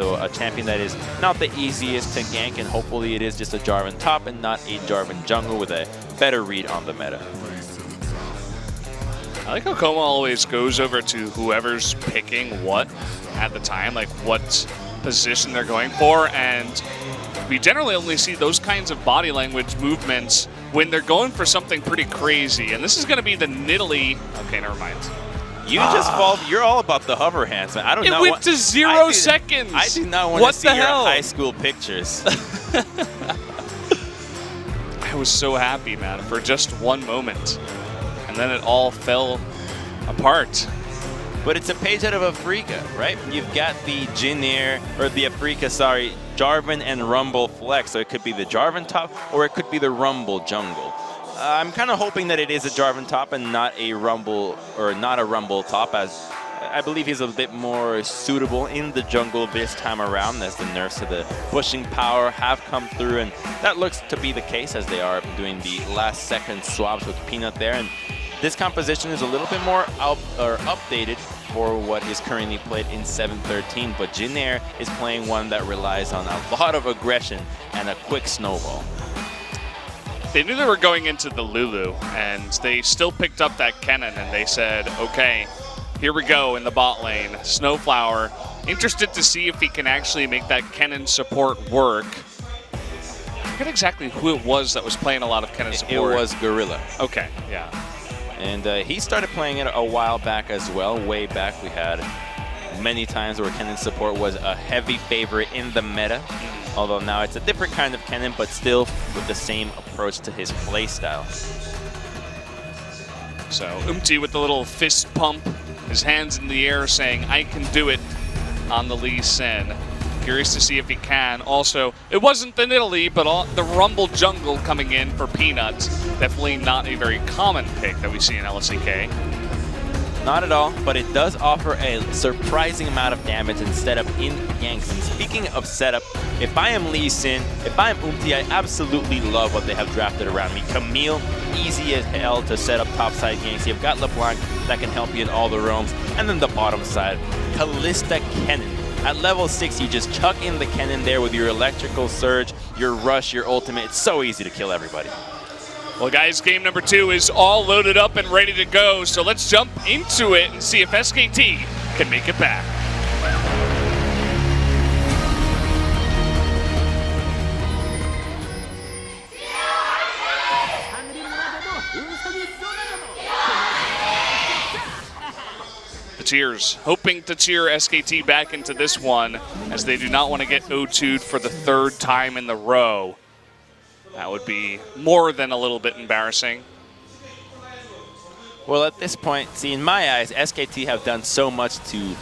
So a champion that is not the easiest to gank, and hopefully it is just a Jarvan top and not a Jarvan jungle with a better read on the meta. I like how Coma always goes over to whoever's picking what at the time, like what position they're going for, and we generally only see those kinds of body language movements when they're going for something pretty crazy. And this is going to be the Nidalee. Okay, never mind. You just fall. You're all about the hover hands, man. I don't know. It went to 0 seconds. I do not want to see your high school pictures. I was so happy, man, for just one moment. And then it all fell apart. But it's a page out of Afrika, right? You've got the Jynir, or the Afrika, sorry, Jarvan and Rumble flex. So it could be the Jarvan top, or it could be the Rumble jungle. I'm kind of hoping that it is a Jarvan top and not a Rumble, or not a Rumble top, as I believe he's a bit more suitable in the jungle this time around, as the nerfs to the pushing power have come through, and that looks to be the case as they are doing the last second swaps with Peanut there. And this composition is a little bit more updated for what is currently played in 7.13, but Jynir is playing one that relies on a lot of aggression and a quick snowball. They knew they were going into the Lulu, and they still picked up that Kennen, and they said, okay, here we go in the bot lane. Snowflower, interested to see if he can actually make that Kennen support work. I forget exactly who it was that was playing a lot of Kennen support. It was Gorilla. Okay, yeah. And he started playing it a while back as well. Way back, we had many times where Kennen support was a heavy favorite in the meta. Although now it's a different kind of Kennen, but still with the same approach to his playstyle. So Umti with the little fist pump, his hands in the air saying, I can do it on the Lee Sin. Curious to see if he can. Also, it wasn't the Nidalee, but the Rumble jungle coming in for Peanut. Definitely not a very common pick that we see in LCK. Not at all, but it does offer a surprising amount of damage and setup in ganks. And speaking of setup, if I am Lee Sin, if I am Umti, I absolutely love what they have drafted around me. Camille, easy as hell to set up topside ganks. You've got LeBlanc that can help you in all the roams. And then the bottom side, Kalista Kennen. At level 6, you just chuck in the Kennen there with your electrical surge, your rush, your ultimate. It's so easy to kill everybody. Well, guys, game number 2 is all loaded up and ready to go. So let's jump into it and see if SKT can make it back. The cheers, hoping to cheer SKT back into this one, as they do not want to get 0-2'd for the 3rd time in the row. That would be more than a little bit embarrassing. Well, at this point, see, in my eyes, SKT have done so much to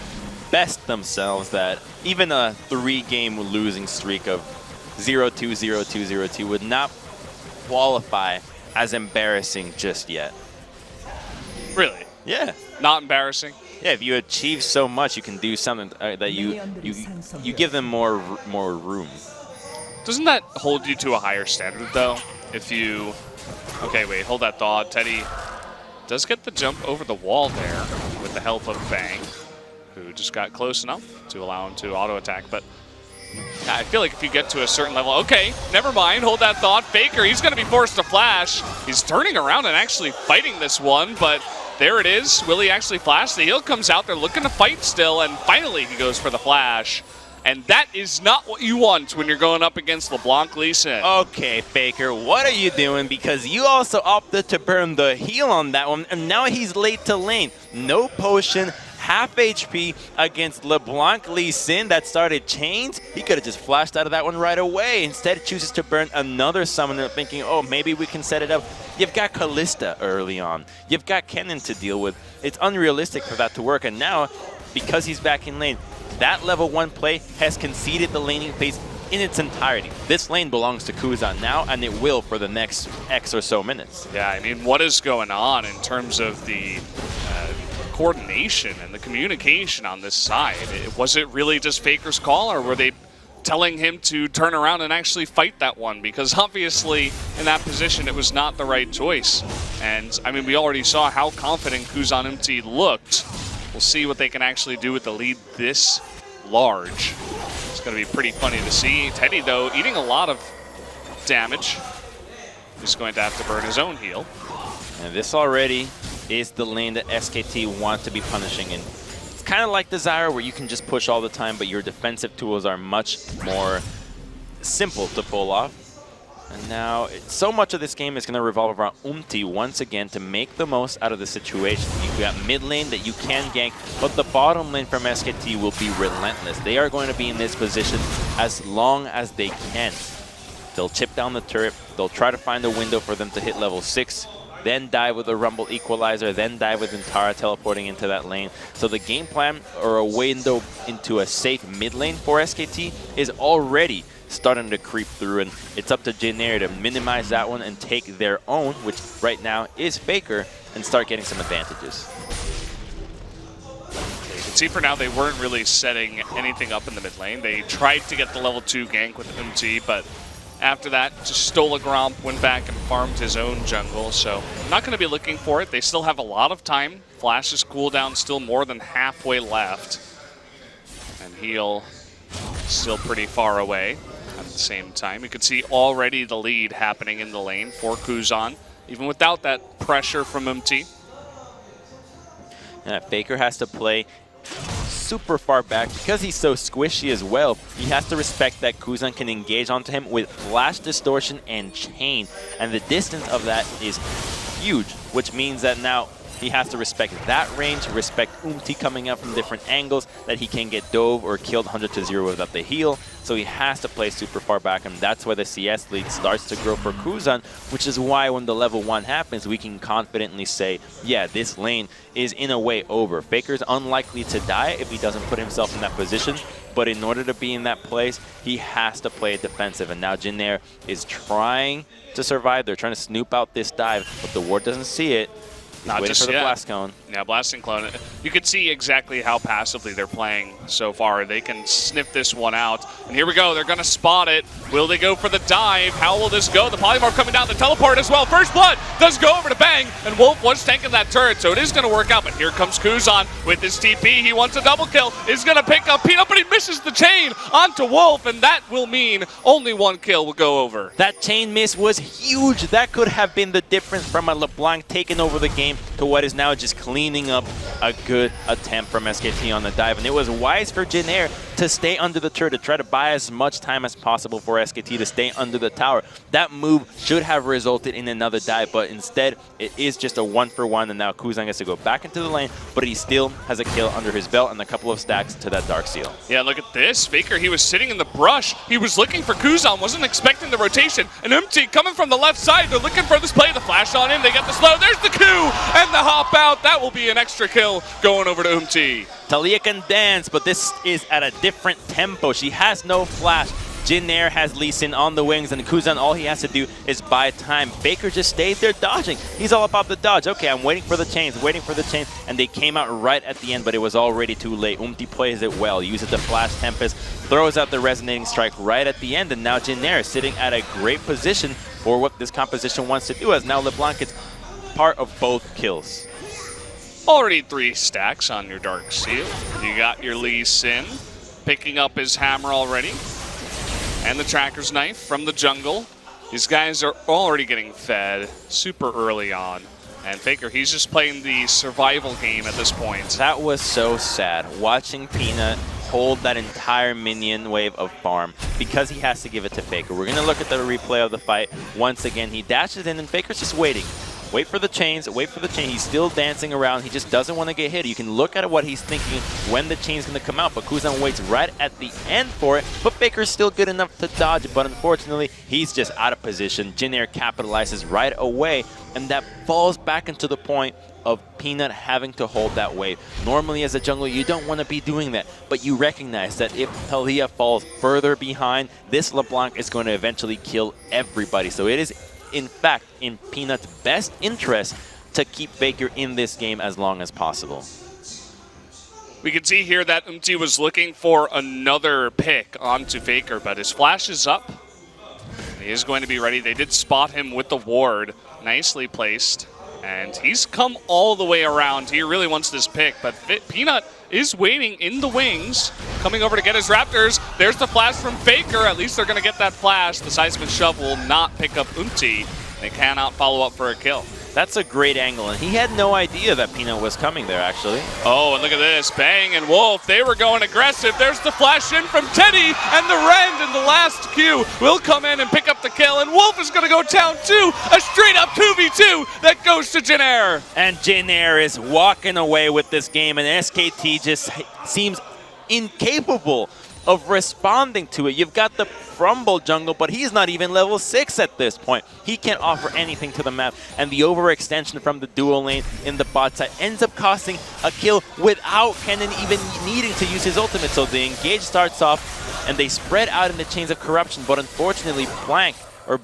best themselves that even a 3-game losing streak of 0-2, 0-2, 0-2 would not qualify as embarrassing just yet. Really? Yeah. Not embarrassing? Yeah, if you achieve so much, you can do something that you give them more room. Doesn't that hold you to a higher standard, though? If you... Okay, wait, hold that thought. Teddy does get the jump over the wall there with the help of Bang, who just got close enough to allow him to auto-attack. But yeah, I feel like if you get to a certain level... Okay, never mind, hold that thought. Faker, he's going to be forced to flash. He's turning around and actually fighting this one, but there it is. Will he actually flash? The heal comes out. They're looking to fight still, and finally he goes for the flash. And that is not what you want when you're going up against LeBlanc Lee Sin. Okay, Faker, what are you doing? Because you also opted to burn the heal on that one, and now he's late to lane. No potion, half HP against LeBlanc Lee Sin that started chains. He could have just flashed out of that one right away. Instead, chooses to burn another summoner, thinking, oh, maybe we can set it up. You've got Kalista early on. You've got Kennen to deal with. It's unrealistic for that to work, and now, because he's back in lane, that level 1 play has conceded the laning phase in its entirety. This lane belongs to Kuzan now, and it will for the next X or so minutes. Yeah, I mean, what is going on in terms of the coordination and the communication on this side? Was it really just Faker's call, or were they telling him to turn around and actually fight that one? Because obviously, in that position, it was not the right choice. And, I mean, we already saw how confident Kuzan Umti looked. We'll see what they can actually do with the lead this large. going to be pretty funny to see. Teddy, though, eating a lot of damage. He's going to have to burn his own heal. And this already is the lane that SKT want to be punishing in. It's kind of like the Zyra where you can just push all the time, but your defensive tools are much more simple to pull off. And now, so much of this game is going to revolve around once again to make the most out of the situation. You've got mid lane that you can gank, but the bottom lane from SKT will be relentless. They are going to be in this position as long as they can. They'll chip down the turret, they'll try to find a window for them to hit level 6, then dive with a Rumble Equalizer, then dive with Intara teleporting into that lane. So the game plan, or a window into a safe mid lane for SKT, is already starting to creep through, and it's up to Jin to minimize that one and take their own, which right now is Faker, and start getting some advantages. You can see for now they weren't really setting anything up in the mid lane. They tried to get the level 2 gank with but after that, just stole a Gromp, went back and farmed his own jungle. So I'm not going to be looking for it. They still have a lot of time. Flash's cooldown still more than halfway left. And heal still pretty far away at the same time. You can see already the lead happening in the lane for Kuzan, even without that pressure from And Faker has to play super far back because he's so squishy as well. He has to respect that Kuzan can engage onto him with flash distortion and chain, and the distance of that is huge, which means that now he has to respect that range, respect coming up from different angles, that he can get dove or killed 100-0 without the heal. So he has to play super far back, and that's why the CS lead starts to grow for Kuzan, which is why when the level 1 happens, we can confidently say, yeah, this lane is in a way over. Faker's unlikely to die if he doesn't put himself in that position, but in order to be in that place, he has to play defensive. And now Jin is trying to survive. They're trying to snoop out this dive, but the ward doesn't see it. Not waiting just for the yet. blast cone. Yeah, blasting clone. You can see exactly how passively they're playing so far. They can sniff this one out. And here we go. They're going to spot it. Will they go for the dive? How will this go? The polymorph coming down, the teleport as well. First blood does go over to Bang, and Wolf was tanking that turret, so it is going to work out. But here comes Kuzan with his TP. He wants a double kill. Is going to pick up Peanut, but he misses the chain onto Wolf, and that will mean only 1 kill will go over. That chain miss was huge. That could have been the difference from a LeBlanc taking over the game to what is now just cleaning up a good attempt from SKT on the dive. And it was wise for Jin to stay under the turret, to try to buy as much time as possible for SKT to stay under the tower. That move should have resulted in another dive, but instead it is just a 1-for-1, and now Kuzan gets to go back into the lane, but he still has a kill under his belt and a couple of stacks to that Dark Seal. Yeah, look at this. Faker, he was sitting in the brush. He was looking for Kuzan, wasn't expecting the rotation. And coming from the left side, they're looking for this play. The flash on him, they get the slow. There's the Q and the hop out. That will be an extra kill going over to Talia can dance, but this is at a different tempo. She has no flash. Jin has Lee Sin on the wings, and Kuzan, all he has to do is buy time. Faker just stayed there dodging. He's all about the dodge. Okay, I'm waiting for the chains, and they came out right at the end, but it was already too late. Plays it well, uses the Flash Tempest, throws out the Resonating Strike right at the end, and now Jin is sitting at a great position for what this composition wants to do, as now LeBlanc is part of both kills. Already 3 stacks on your Dark Seal. You got your Lee Sin picking up his hammer already. And the Tracker's Knife from the jungle. These guys are already getting fed super early on. And Faker, he's just playing the survival game at this point. That was so sad, watching Peanut hold that entire minion wave of farm because he has to give it to Faker. We're going to look at the replay of the fight. Once again, he dashes in and Faker's just waiting. Wait for the chains, wait for the chain. He's still dancing around. He just doesn't want to get hit. You can look at what he's thinking when the chain's going to come out, but Kuzan waits right at the end for it. But Faker's still good enough to dodge, but unfortunately, he's just out of position. Jin capitalizes right away, and that falls back into the point of Peanut having to hold that wave. Normally, as a jungler, you don't want to be doing that, but you recognize that if Talia falls further behind, this LeBlanc is going to eventually kill everybody. So it is, in fact, in Peanut's best interest to keep Faker in this game as long as possible. We can see here that was looking for another pick onto Faker, but his flash is up. He is going to be ready. They did spot him with the ward. Nicely placed. And he's come all the way around. He really wants this pick, but Peanut is waiting in the wings, coming over to get his Raptors. There's the flash from Faker. At least they're going to get that flash. The Seismic Shove will not pick up Umti. They cannot follow up for a kill. That's a great angle, and he had no idea that Peanut was coming there, actually. Oh, and look at this. Bang and Wolf, they were going aggressive. There's the flash in from Teddy, and the Rend in the last Q will come in and pick up the kill, and Wolf is going to go down too. A straight-up 2v2 that goes to Jin. And Jin is walking away with this game, and SKT just seems incapable of responding to it. You've got the Rumble jungle, but he's not even level 6 at this point. He can't offer anything to the map, and the overextension from the dual lane in the bot side ends up costing a kill without Kennen even needing to use his ultimate. So the engage starts off, and they spread out in the chains of corruption, but unfortunately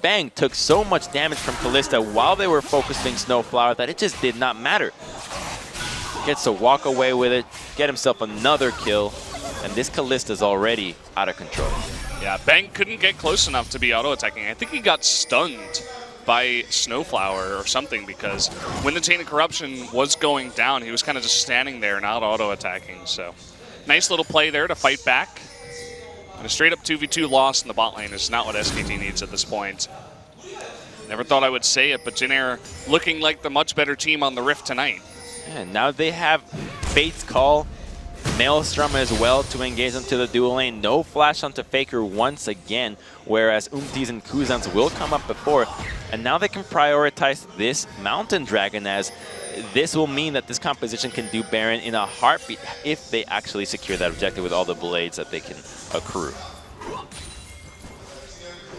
Bang took so much damage from Kalista while they were focusing Snowflower that it just did not matter. Gets to walk away with it, get himself another kill, and this Kalista's already out of control. Yeah, Bang couldn't get close enough to be auto-attacking. I think he got stunned by Snowflower or something, because when the Chain of Corruption was going down, he was kind of just standing there, not auto-attacking. So nice little play there to fight back. And a straight-up 2v2 loss in the bot lane is not what SKT needs at this point. Never thought I would say it, but Jin looking like the much better team on the Rift tonight. Yeah, now they have Fate's Call, Maelstrom as well to engage into the dual lane. No flash onto Faker once again, whereas Umtis and Kuzans will come up before. And now they can prioritize this Mountain Dragon, as this will mean that this composition can do Baron in a heartbeat if they actually secure that objective with all the blades that they can accrue.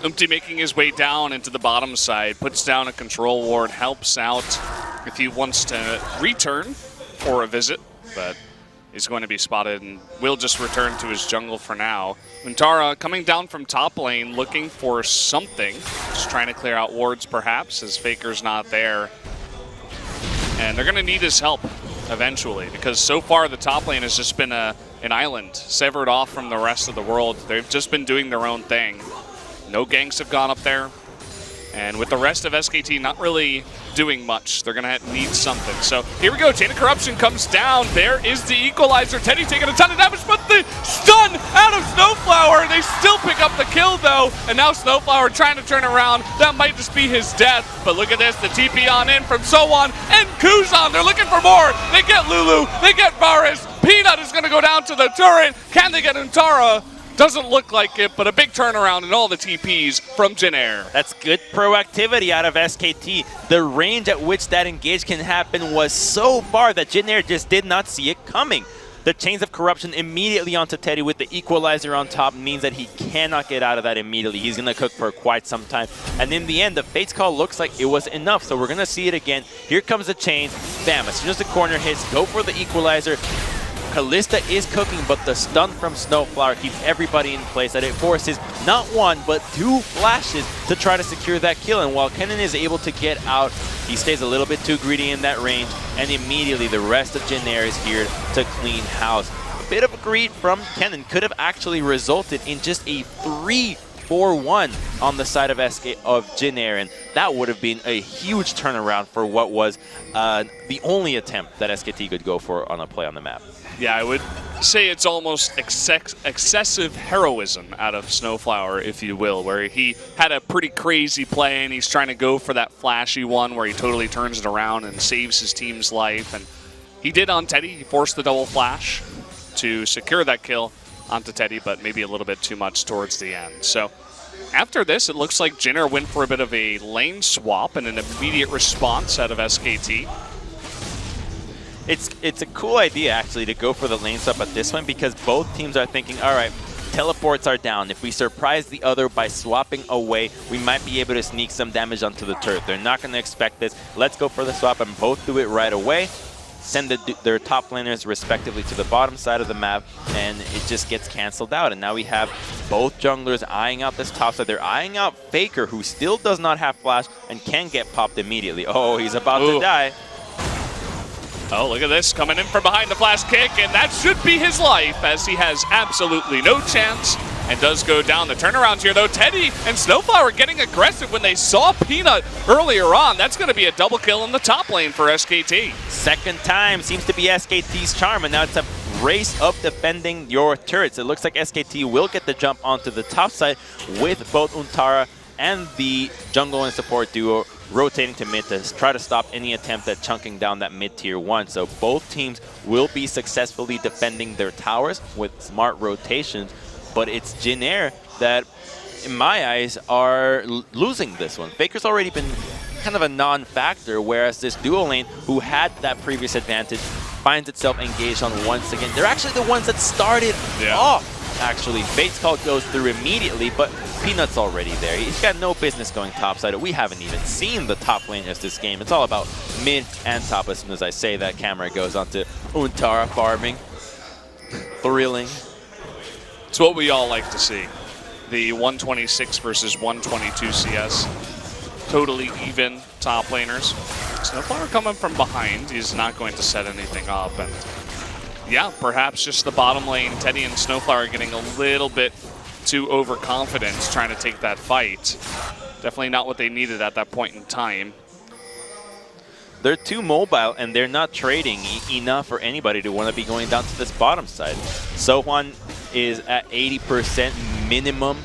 Umti making his way down into the bottom side, puts down a control ward, helps out if he wants to return or a visit, but he's going to be spotted and will just return to his jungle for now. Untara coming down from top lane looking for something, just trying to clear out wards perhaps, as Faker's not there. And they're going to need his help eventually, because so far the top lane has just been an island, severed off from the rest of the world. They've just been doing their own thing. No ganks have gone up there. And with the rest of SKT not really doing much, they're going to need something. So here we go. Chain of Corruption comes down. There is the equalizer. Teddy taking a ton of damage, but the stun out of Snowflower. They still pick up the kill, though. And now Snowflower trying to turn around. That might just be his death. But look at this. The TP on in from Sowon and Kuzan. They're looking for more. They get Lulu. They get Varus. Peanut is going to go down to the turret. Can they get Untara? Doesn't look like it, but a big turnaround in all the TPs from Jin. That's good proactivity out of SKT. The range at which that engage can happen was so far that Jin just did not see it coming. The Chains of Corruption immediately onto Teddy with the equalizer on top means that he cannot get out of that immediately. He's going to cook for quite some time. And in the end, the Fate's Call looks like it was enough. So we're going to see it again. Here comes the Chains. Bam, as soon as the corner hits, go for the equalizer. Kalista is cooking, but the stun from Snowflower keeps everybody in place, that it forces not one, but two flashes to try to secure that kill. And while Kennen is able to get out, he stays a little bit too greedy in that range, and immediately the rest of Jin is here to clean house. A bit of a greed from Kennen could have actually resulted in just a 3-4-1 on the side of Jin, and that would have been a huge turnaround for what was the only attempt that SKT could go for on a play on the map. Yeah, I would say it's almost excessive heroism out of Snowflower, if you will, where he had a pretty crazy play and he's trying to go for that flashy one where he totally turns it around and saves his team's life. And he did on Teddy. He forced the double flash to secure that kill onto Teddy, but maybe a little bit too much towards the end. So after this, it looks like Jin went for a bit of a lane swap and an immediate response out of SKT. It's a cool idea, actually, to go for the lane swap at this one, because both teams are thinking, all right, teleports are down. If we surprise the other by swapping away, we might be able to sneak some damage onto the turret. They're not going to expect this. Let's go for the swap and both do it right away. Send their top laners respectively to the bottom side of the map, and it just gets canceled out. And now we have both junglers eyeing out this top side. They're eyeing out Faker, who still does not have flash and can get popped immediately. Oh, he's about to die. Oh, look at this, coming in from behind the flash kick, and that should be his life, as he has absolutely no chance and does go down. The turnarounds here, though, Teddy and Snowflower getting aggressive when they saw Peanut earlier on. That's going to be a double kill in the top lane for SKT. Second time seems to be SKT's charm, and now it's a race of defending your turrets. It looks like SKT will get the jump onto the top side with both Untara and the jungle and support duo rotating to mid to try to stop any attempt at chunking down that mid tier 1. So both teams will be successfully defending their towers with smart rotations, but it's Jin Air that, in my eyes, are losing this one. Faker's already been kind of a non-factor, whereas this duo lane, who had that previous advantage, finds itself engaged on once again. They're actually the ones that started off. Actually, Fate's Call goes through immediately, but Peanut's already there. He's got no business going topside. We haven't even seen the top lane as this game. It's all about mid and top. As soon as I say that, camera goes onto Untara farming. Thrilling. It's what we all like to see. The 126 versus 122 CS. Totally even top laners. Snowflower coming from behind. He's not going to set anything up. And yeah, perhaps just the bottom lane, Teddy and Snowflower getting a little bit too overconfident trying to take that fight. Definitely not what they needed at that point in time. They're too mobile and they're not trading enough for anybody to want to be going down to this bottom side. Sohwan is at 80% minimum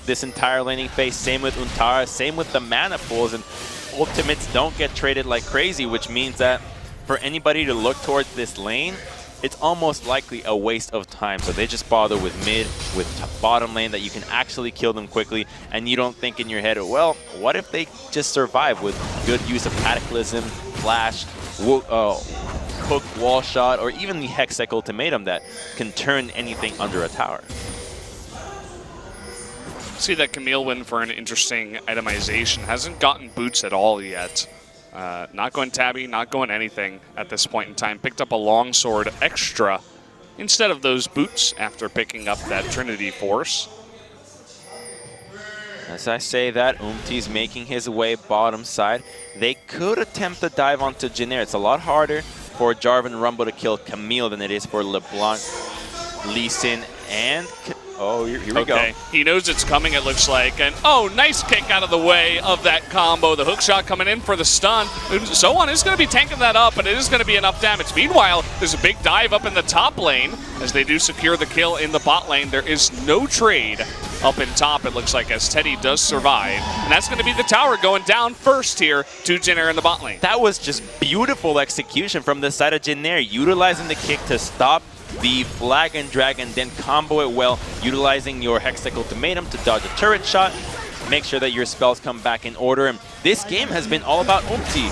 this entire laning phase. Same with Untara, same with the mana pools, and ultimates don't get traded like crazy, which means that for anybody to look towards this lane, it's almost likely a waste of time. So they just bother with mid, with bottom lane that you can actually kill them quickly, and you don't think in your head, well, what if they just survive with good use of Cataclysm, Flash, Hook, Wall Shot, or even the Hextech Ultimatum that can turn anything under a tower. See that Camille win for an interesting itemization. Hasn't gotten boots at all yet. Not going tabby, not going anything at this point in time. Picked up a longsword extra instead of those boots after picking up that Trinity Force. As I say that, Umti's making his way bottom side. They could attempt to dive onto Jin Air. It's a lot harder for Jarvan Rumble to kill Camille than it is for LeBlanc, Lee Sin, and... Oh, here we go. He knows it's coming, it looks like. And, oh, nice kick out of the way of that combo. The hook shot coming in for the stun. Sohwan is going to be tanking that up, and it is going to be enough damage. Meanwhile, there's a big dive up in the top lane as they do secure the kill in the bot lane. There is no trade up in top, it looks like, as Teddy does survive. And that's going to be the tower going down first here to Jin Air in the bot lane. That was just beautiful execution from the side of Jin Air, utilizing the kick to stop the flag and drag and then combo it well, utilizing your Hextech Ultimatum to dodge a turret shot, make sure that your spells come back in order. And this game has been all about Umti.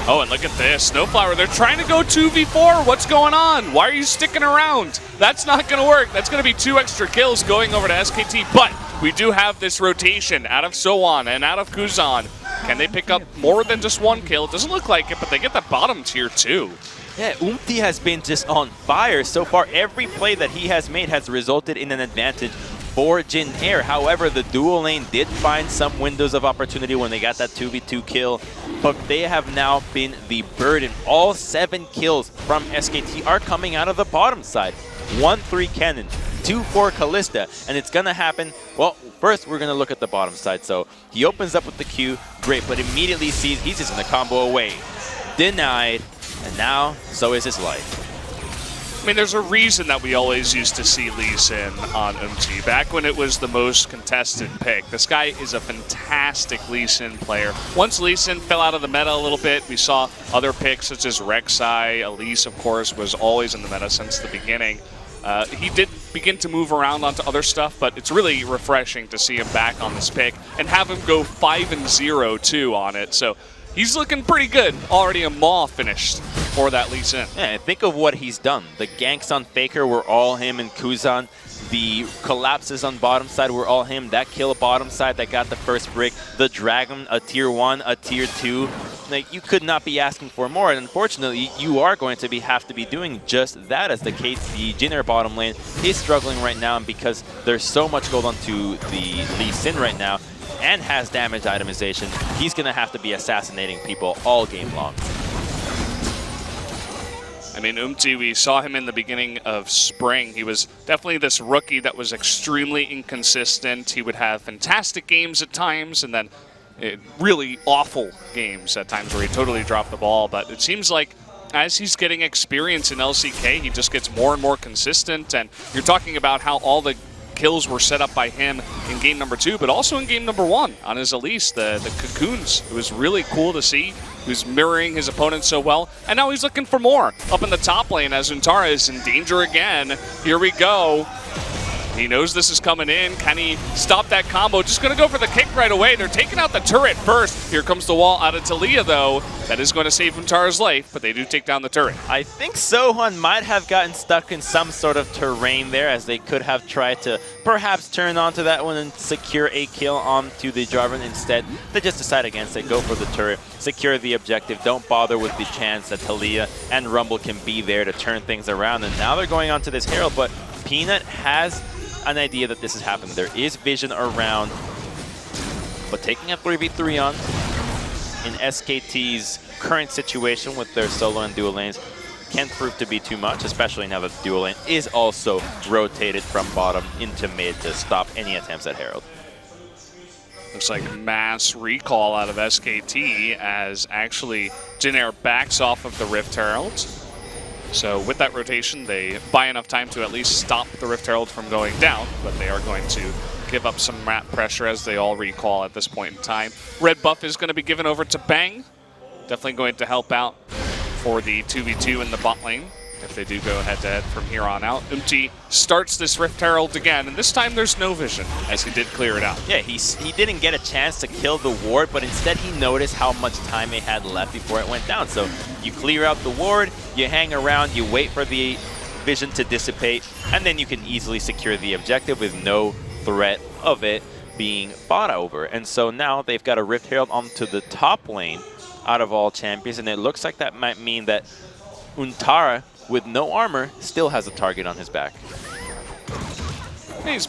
Oh, and look at this. Snowflower, they're trying to go 2v4. What's going on? Why are you sticking around? That's not going to work. That's going to be 2 extra kills going over to SKT. But we do have this rotation out of Sohwan and out of Kuzan. Can they pick up more than just 1 kill? It doesn't look like it, but they get the bottom tier too. Yeah, Umti has been just on fire so far. Every play that he has made has resulted in an advantage for Jin Air. However, the dual lane did find some windows of opportunity when they got that 2v2 kill, but they have now been the burden. All 7 kills from SKT are coming out of the bottom side. 1-3 Cannon, 2-4 Callista, and it's gonna happen. Well, first we're gonna look at the bottom side. So he opens up with the Q, great, but immediately sees he's just gonna combo away. Denied. And now, so is his life. I mean, there's a reason that we always used to see Lee Sin on Umti. Back when it was the most contested pick. This guy is a fantastic Lee Sin player. Once Lee Sin fell out of the meta a little bit, we saw other picks such as Rek'Sai. Elise, of course, was always in the meta since the beginning. He did begin to move around onto other stuff, but it's really refreshing to see him back on this pick and have him go 5-0 too on it. So he's looking pretty good. Already a Maw finished for that Lee Sin. Yeah, and think of what he's done. The ganks on Faker were all him and Kuzan. The collapses on bottom side were all him. That kill bottom side that got the first brick. The Dragon, a tier 1, a tier 2. Like, you could not be asking for more, and unfortunately, you are going to have to be doing just that, as the case the Jin Air bottom lane is struggling right now, and because there's so much gold onto the Lee Sin right now, and has damage itemization, he's going to have to be assassinating people all game long. I mean, Umti, we saw him in the beginning of spring. He was definitely this rookie that was extremely inconsistent. He would have fantastic games at times, and then really awful games at times where he totally dropped the ball. But it seems like as he's getting experience in LCK, he just gets more and more consistent. And you're talking about how all the kills were set up by him in game number 2, but also in game number 1 on his Elise, the cocoons. It was really cool to see. He was mirroring his opponent so well, and now he's looking for more up in the top lane as Untara is in danger again. Here we go. He knows this is coming in. Can he stop that combo? Just going to go for the kick right away. They're taking out the turret first. Here comes the wall out of Talia, though. That is going to save Untara's life, but they do take down the turret. I think Sohan might have gotten stuck in some sort of terrain there, as they could have tried to perhaps turn onto that one and secure a kill onto the Jarvan. Instead, they just decide against it, go for the turret, secure the objective, don't bother with the chance that Talia and Rumble can be there to turn things around. And now they're going on to this Herald, but Peanut has an idea that this has happened. There is vision around, but taking a 3v3 on in SKT's current situation with their solo and dual lanes can prove to be too much, especially now that the dual lane is also rotated from bottom into mid to stop any attempts at Herald. Looks like mass recall out of SKT as actually Jin backs off of the Rift Herald. So with that rotation, they buy enough time to at least stop the Rift Herald from going down, but they are going to give up some map pressure as they all recall at this point in time. Red buff is going to be given over to Bang. Definitely going to help out for the 2v2 in the bot lane if they do go head-to-head from here on out. Starts this Rift Herald again, and this time there's no vision, as he did clear it out. Yeah, he didn't get a chance to kill the ward, but instead he noticed how much time it had left before it went down. So you clear out the ward, you hang around, you wait for the vision to dissipate, and then you can easily secure the objective with no threat of it being bought over. And so now they've got a Rift Herald onto the top lane out of all champions, and it looks like that might mean that Untara, with no armor, still has a target on his back. He's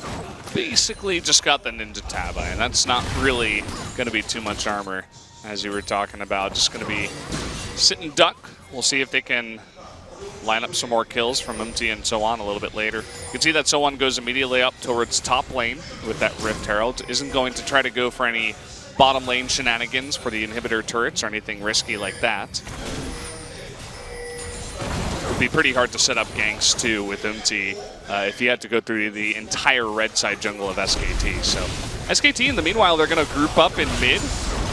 basically just got the Ninja Taba, and that's not really going to be too much armor, as you were talking about. Just going to be sit and duck. We'll see if they can line up some more kills from Umti and so on a little bit later. You can see that Sohan goes immediately up towards top lane with that Rift Herald. Isn't going to try to go for any bottom lane shenanigans for the inhibitor turrets or anything risky like that. It would be pretty hard to set up ganks too with Umti if you had to go through the entire red side jungle of SKT. So SKT in the meanwhile, they're going to group up in mid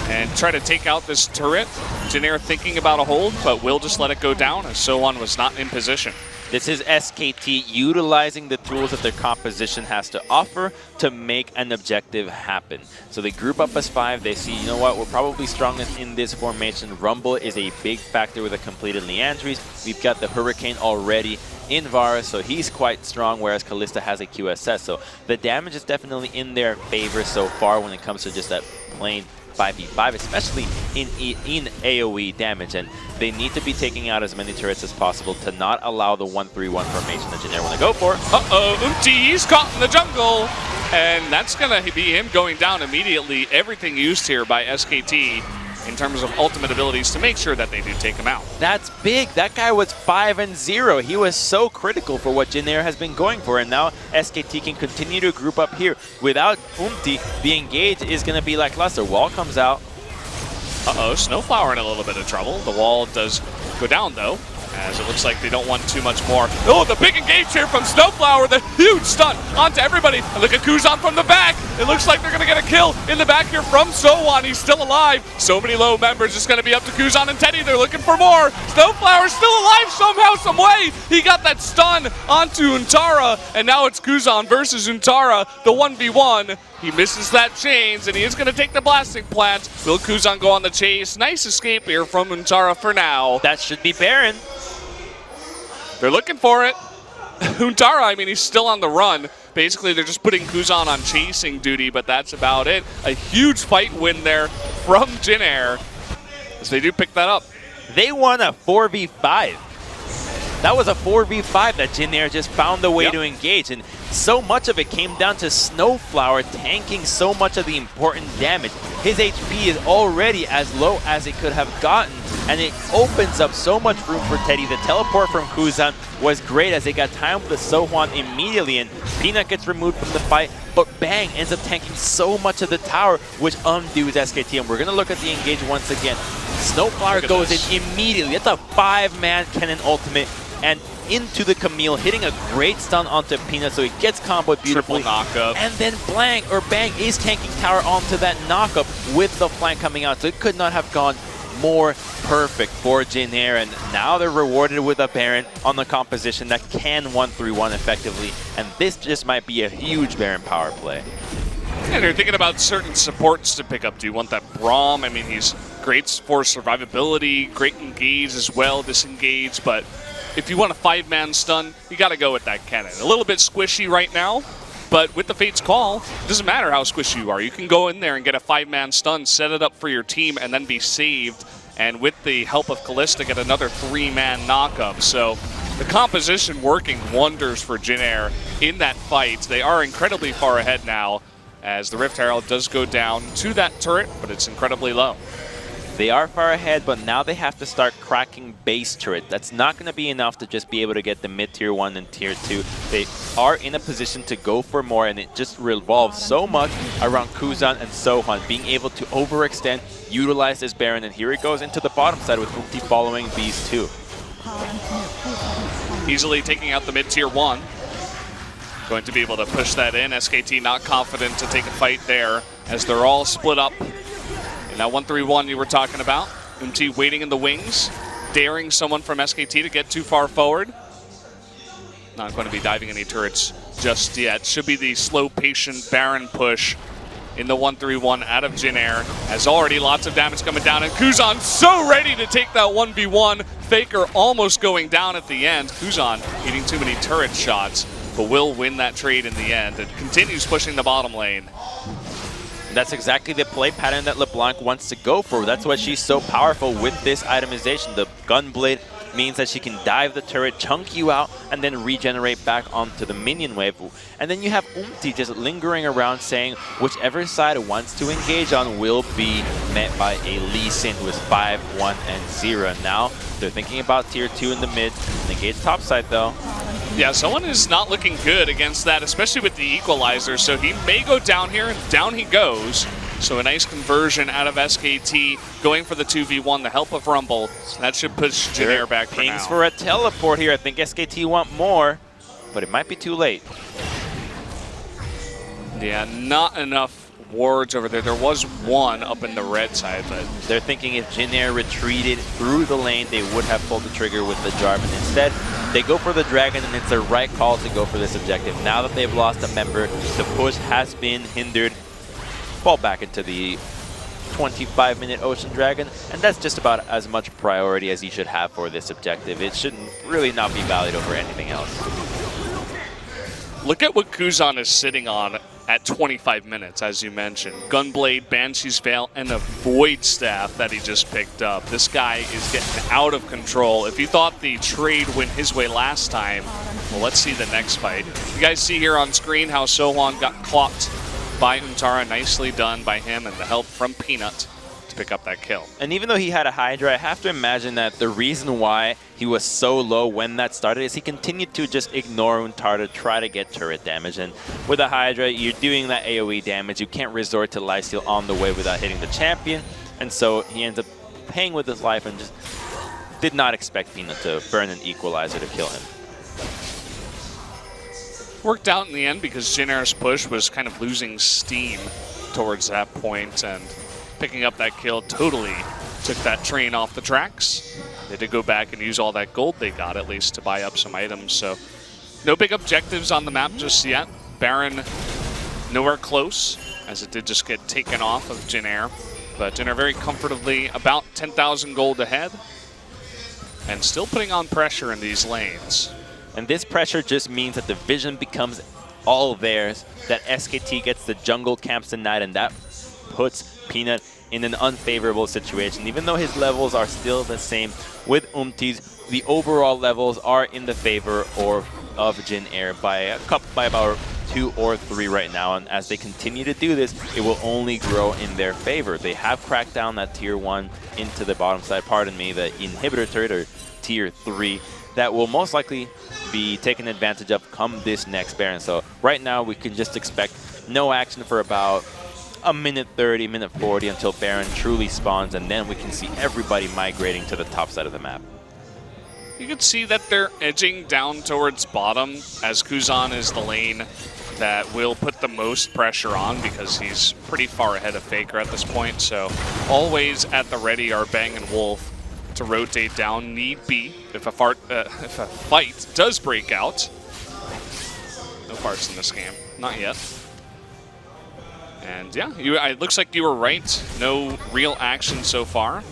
and try to take out this turret. Jin thinking about a hold, but will just let it go down as Sohan was not in position. This is SKT utilizing the tools that their composition has to offer to make an objective happen. So they group up as 5. They see, you know what, we're probably strongest in this formation. Rumble is a big factor with a completed Leandries. We've got the Hurricane already in Varus, so he's quite strong, whereas Kalista has a QSS. So the damage is definitely in their favor so far when it comes to just that plain 5v5, especially in AoE damage, and they need to be taking out as many turrets as possible to not allow the 1-3-1 formation that Jin want to go for. He's caught in the jungle, and that's going to be him going down immediately. Everything used here by SKT in terms of ultimate abilities to make sure that they do take him out. That's big. That guy was 5-0. He was so critical for what Jin has been going for, and now SKT can continue to group up here. Without Umti, the engage is going to be lackluster. Wall comes out. Snowflower in a little bit of trouble. The wall does go down, though, as it looks like they don't want too much more. Oh, the big engage here from Snowflower, the huge stun onto everybody. And look at Kuzan from the back. It looks like they're going to get a kill in the back here from Sohan. He's still alive. So many low members. It's going to be up to Kuzan and Teddy. They're looking for more. Snowflower's still alive somehow, some way. He got that stun onto Untara, and now it's Kuzan versus Untara, the 1v1. He misses that chains, and he is going to take the blasting plant. Will Kuzan go on the chase? Nice escape here from Untara for now. That should be Baron. They're looking for it. Untara, I mean, he's still on the run. Basically, they're just putting Kuzan on chasing duty, but that's about it. A huge fight win there from Jin as they do pick that up. They won a 4v5. That was a 4v5 that Jin just found a way to engage, and so much of it came down to Snowflower tanking so much of the important damage. His HP is already as low as it could have gotten, and it opens up so much room for Teddy. The teleport from Kuzan was great as they got time with the Sohan immediately, and Peanut gets removed from the fight, but Bang ends up tanking so much of the tower, which undoes SKT. And we're going to look at the engage once again. Snowflower goes in immediately. That's a 5-man cannon ultimate. And into the Camille, hitting a great stun onto Peanut, so he gets comboed beautifully. Triple knockup. And then Bang is tanking tower onto that knockup with the flank coming out. So it could not have gone more perfect for Jin Air, and now they're rewarded with a Baron on the composition that can 1-3-1 effectively, and this just might be a huge Baron power play. And you're thinking about certain supports to pick up. Do you want that Braum? I mean, he's great for survivability, great engage as well, disengage, but if you want a 5-man stun, you got to go with that cannon. A little bit squishy right now, but with the Fate's Call, it doesn't matter how squishy you are. You can go in there and get a 5-man stun, set it up for your team, and then be saved. And with the help of Kalista, get another 3-man knockup. So the composition working wonders for Jin Air in that fight. They are incredibly far ahead now, as the Rift Herald does go down to that turret, but it's incredibly low. They are far ahead, but now they have to start cracking base turret. That's not going to be enough to just be able to get the mid-tier 1 and tier 2. They are in a position to go for more, and it just revolves so much around Kuzan and Sohan being able to overextend, utilize this Baron, and here it goes into the bottom side with Ukti following these two. Easily taking out the mid-tier 1. Going to be able to push that in. SKT not confident to take a fight there, as they're all split up. And that 1-3-1 you were talking about, waiting in the wings, daring someone from SKT to get too far forward. Not going to be diving any turrets just yet. Should be the slow, patient Baron push in the 1-3-1 out of Jin Air, as already lots of damage coming down, and Kuzan so ready to take that 1v1. Faker almost going down at the end. Kuzan eating too many turret shots, but will win that trade in the end and continues pushing the bottom lane. That's exactly the play pattern that LeBlanc wants to go for. That's why she's so powerful with this itemization. The Gunblade means that she can dive the turret, chunk you out, and then regenerate back onto the minion wave. And then you have Umti just lingering around saying whichever side it wants to engage on will be met by a Lee Sin who is 5, 1, and 0. Now they're thinking about tier 2 in the mid. Engage top side though. Yeah, someone is not looking good against that, especially with the equalizer, so he may go down here, and down he goes. So a nice conversion out of SKT, going for the 2v1, the help of Rumble. That should push Jin Air back for now. Pings for a teleport here. I think SKT want more, but it might be too late. Yeah, not enough wards over there. There was one up in the red side, but they're thinking if Jin Air retreated through the lane, they would have pulled the trigger with the Jarvan. Instead, they go for the Dragon, and it's the right call to go for this objective. Now that they've lost a member, the push has been hindered. Fall back into the 25-minute Ocean Dragon, and that's just about as much priority as you should have for this objective. It shouldn't really not be valued over anything else. Look at what Kuzan is sitting on at 25 minutes, as you mentioned. Gunblade, Banshee's Veil, and a Void Staff that he just picked up. This guy is getting out of control. If you thought the trade went his way last time, well, let's see the next fight. You guys see here on screen how Sohan got clocked by Untara. Nicely done by him, and the help from Peanut to pick up that kill. And even though he had a Hydra, I have to imagine that the reason why he was so low when that started is he continued to just ignore Untara to try to get turret damage. And with a Hydra, you're doing that AoE damage. You can't resort to lifesteal on the way without hitting the champion. And so he ends up paying with his life and just did not expect Peanut to burn an equalizer to kill him. Worked out in the end because Jin Air's push was kind of losing steam towards that point, and picking up that kill totally took that train off the tracks. They did go back and use all that gold they got, at least, to buy up some items. So no big objectives on the map just yet. Baron nowhere close, as it did just get taken off of Jin Air. But Jin Air very comfortably about 10,000 gold ahead, and still putting on pressure in these lanes. And this pressure just means that the vision becomes all theirs, that SKT gets the jungle camps tonight, and that puts Peanut in an unfavorable situation. Even though his levels are still the same with Umti's, the overall levels are in the favor of Jin Air by about 2 or 3 right now, and as they continue to do this, it will only grow in their favor. They have cracked down that tier 1 into the bottom side, pardon me, the inhibitor turret, or tier 3, that will most likely be taken advantage of come this next Baron. So right now we can just expect no action for about a minute 30, minute 40 until Baron truly spawns, and then we can see everybody migrating to the top side of the map. You can see that they're edging down towards bottom, as Kuzan is the lane that will put the most pressure on because he's pretty far ahead of Faker at this point. So always at the ready are Bang and Wolf to rotate down, need be, if a fight does break out. No farts in this game, not yet. And yeah, it looks like you were right. No real action so far.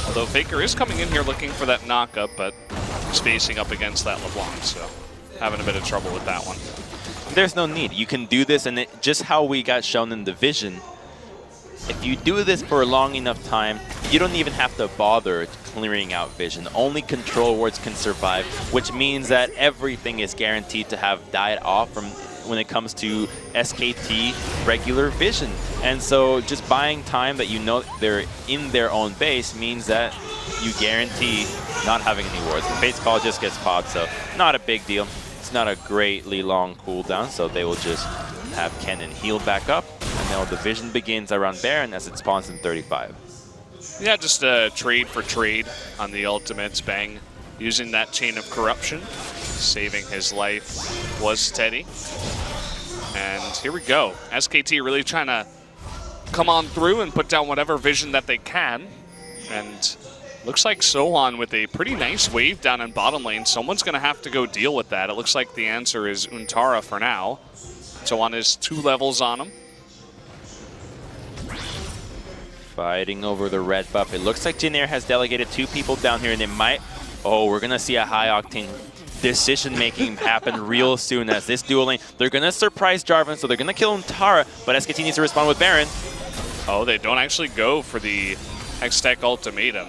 Although Faker is coming in here looking for that knockup, but he's facing up against that LeBlanc, so having a bit of trouble with that one. There's no need. You can do this, and just how we got shown in the vision, if you do this for a long enough time, you don't even have to bother clearing out vision. Only control wards can survive, which means that everything is guaranteed to have died off from when it comes to SKT regular vision. And so just buying time that you know they're in their own base means that you guarantee not having any wards. The base call just gets popped, so not a big deal. It's not a greatly long cooldown, so they will just have Kennen heal back up, and now the vision begins around Baron as it spawns in 35. Yeah, just a trade for trade on the ultimates. Bang using that chain of corruption, saving his life was Teddy. And here we go. SKT really trying to come on through and put down whatever vision that they can. And looks like Sohan with a pretty nice wave down in bottom lane. Someone's going to have to go deal with that. It looks like the answer is Untara for now. Sohan is 2 levels on him. Fighting over the red buff. It looks like Jin has delegated 2 people down here, and it might... Oh, we're going to see a high-octane decision-making happen real soon as this dual lane. They're going to surprise Jarvan, so they're going to kill Untara, but SKT needs to respond with Baron. Oh, they don't actually go for the Hextech ultimatum.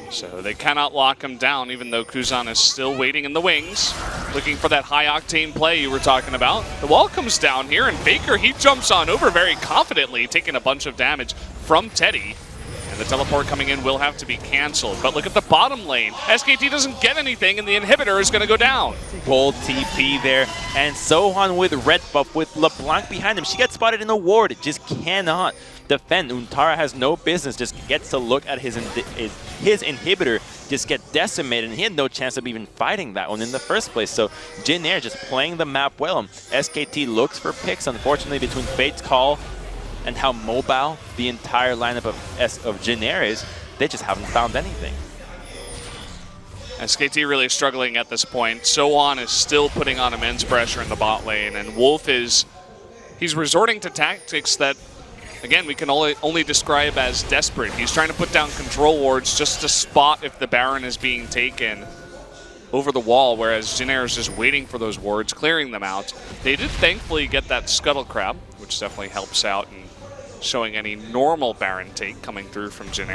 So they cannot lock him down, even though Kuzan is still waiting in the wings, looking for that high-octane play you were talking about. The wall comes down here, and Faker, he jumps on over very confidently, taking a bunch of damage from Teddy. And the teleport coming in will have to be canceled. But look at the bottom lane. SKT doesn't get anything, and the inhibitor is going to go down. Bold TP there, and Sohan with red buff with LeBlanc behind him. She gets spotted in a ward. It just cannot defend. Untara has no business, just gets to look at his inhibitor just get decimated, and he had no chance of even fighting that one in the first place. So Jin just playing the map well. SKT looks for picks, unfortunately, between Fate's Call and how mobile the entire lineup of Jin is, they just haven't found anything. SKT really struggling at this point. Sohan is still putting on immense pressure in the bot lane, and Wolf he's resorting to tactics that, again, we can only describe as desperate. He's trying to put down control wards just to spot if the Baron is being taken over the wall, whereas Jin is just waiting for those wards, clearing them out. They did thankfully get that Scuttle Crab, which definitely helps out in showing any normal Baron take coming through from Jin.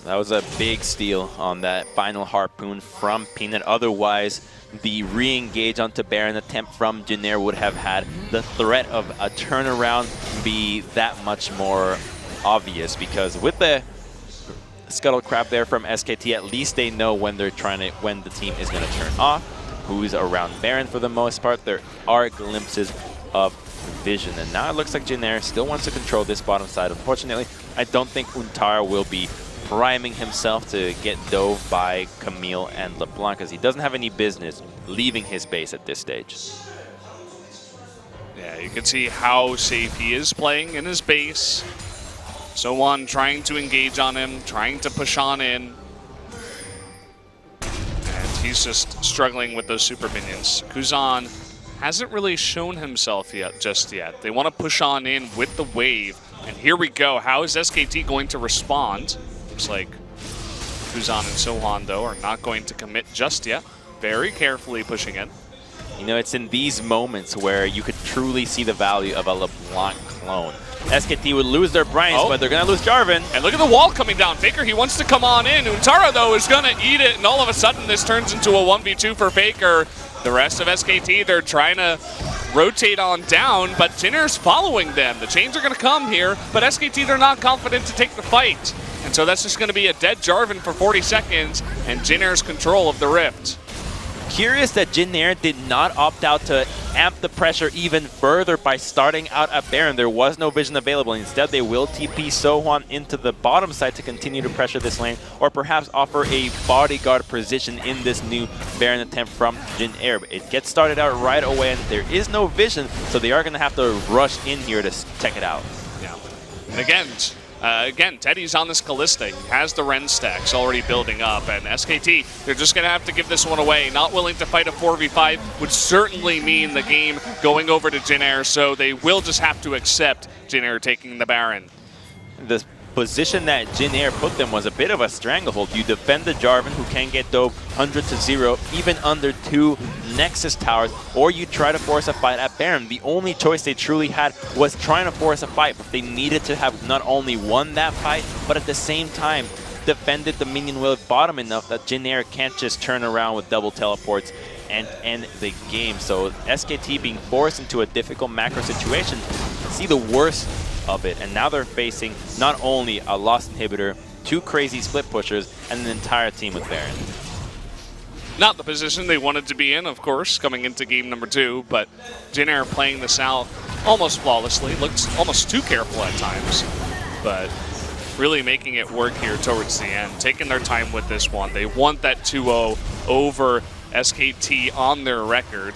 That was a big steal on that final Harpoon from Peanut. Otherwise, the re-engage onto Baron attempt from Jin would have had the threat of a turnaround be that much more obvious, because with the Scuttle Crab there from SKT, at least they know when the team is going to turn off, who's around Baron for the most part. There are glimpses of vision, and now it looks like Jin still wants to control this bottom side. Unfortunately, I don't think Untara will be priming himself to get dove by Camille and LeBlanc, because he doesn't have any business leaving his base at this stage. Yeah, you can see how safe he is playing in his base. Sohan trying to engage on him, trying to push on in. And he's just struggling with those super minions. Kuzan hasn't really shown himself just yet. They want to push on in with the wave. And here we go. How is SKT going to respond? Looks like Kuzan and Sohan, though, are not going to commit just yet. Very carefully pushing in. You know, it's in these moments where you could truly see the value of a LeBlanc clone. SKT would lose their brains, but they're going to lose Jarvan. And look at the wall coming down. Faker, he wants to come on in. Untara, though, is going to eat it, and all of a sudden this turns into a 1v2 for Faker. The rest of SKT, they're trying to rotate on down, but Jinner's following them. The chains are going to come here, but SKT, they're not confident to take the fight. And so that's just going to be a dead Jarvan for 40 seconds, and Jinner's control of the Rift. curious that Jin Air did not opt out to amp the pressure even further by starting out at Baron. There was no vision available. Instead, they will TP Sohwan into the bottom side to continue to pressure this lane, or perhaps offer a bodyguard position in this new Baron attempt from Jin Air. But it gets started out right away, and there is no vision, so they are going to have to rush in here to check it out. Yeah. And again, Teddy's on this Kalista. He has the Ren stacks already building up, and SKT, they're just going to have to give this one away. Not willing to fight a 4v5 would certainly mean the game going over to Jin Air, so they will just have to accept Jin Air taking the Baron. The position that Jin Air put them was a bit of a stranglehold. You defend the Jarvan, who can get dove 100-0, even under 2 Nexus towers, or you try to force a fight at Baron. The only choice they truly had was trying to force a fight, but they needed to have not only won that fight, but at the same time defended the minion wave bottom enough that Jin Air can't just turn around with double teleports and end the game. So SKT being forced into a difficult macro situation, see the worst of it, and now they're facing not only a Lost inhibitor, 2 crazy split pushers, and an entire team with Baron. Not the position they wanted to be in, of course, coming into game number 2, but Jin Air playing this out almost flawlessly. Looks almost too careful at times, but really making it work here towards the end. Taking their time with this one. They want that 2-0 over SKT on their record.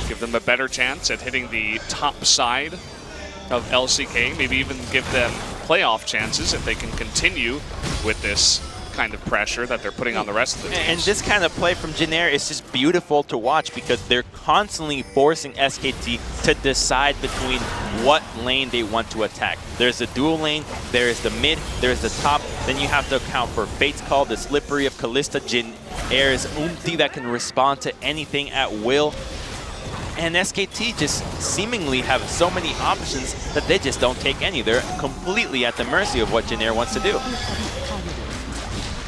Give them a better chance at hitting the top side of LCK, maybe even give them playoff chances if they can continue with this kind of pressure that they're putting on the rest of the teams. And this kind of play from Jin Air is just beautiful to watch, because they're constantly forcing SKT to decide between what lane they want to attack. There's the dual lane, there's the mid, there's the top, then you have to account for Fate's Call, the Slippery of Kalista, Jin Air's ulti that can respond to anything at will. And SKT just seemingly have so many options that they just don't take any. They're completely at the mercy of what Jin Air wants to do.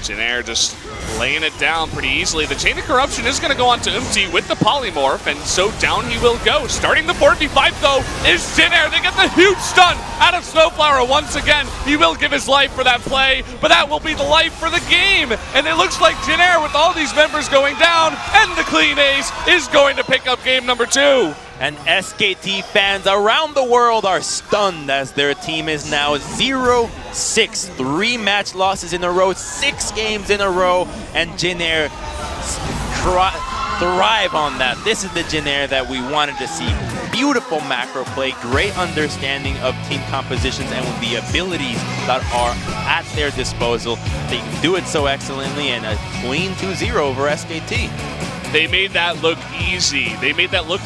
Jin Air just laying it down pretty easily. The Chain of Corruption is going to go on to Umti with the Polymorph, and so down he will go. Starting the 4v5, though, is Jin Air. They get the huge stun out of Snowflower once again. He will give his life for that play, but that will be the life for the game. And it looks like Jin Air, with all these members going down, and the clean ace, is going to pick up game number 2. And SKT fans around the world are stunned as their team is now 0-6. 3 match losses in a row, 6 games in a row, and Jin Air thrive on that. This is the Jin Air that we wanted to see. Beautiful macro play, great understanding of team compositions, and with the abilities that are at their disposal, they can do it so excellently, and a clean 2-0 over SKT. They made that look easy. They made that look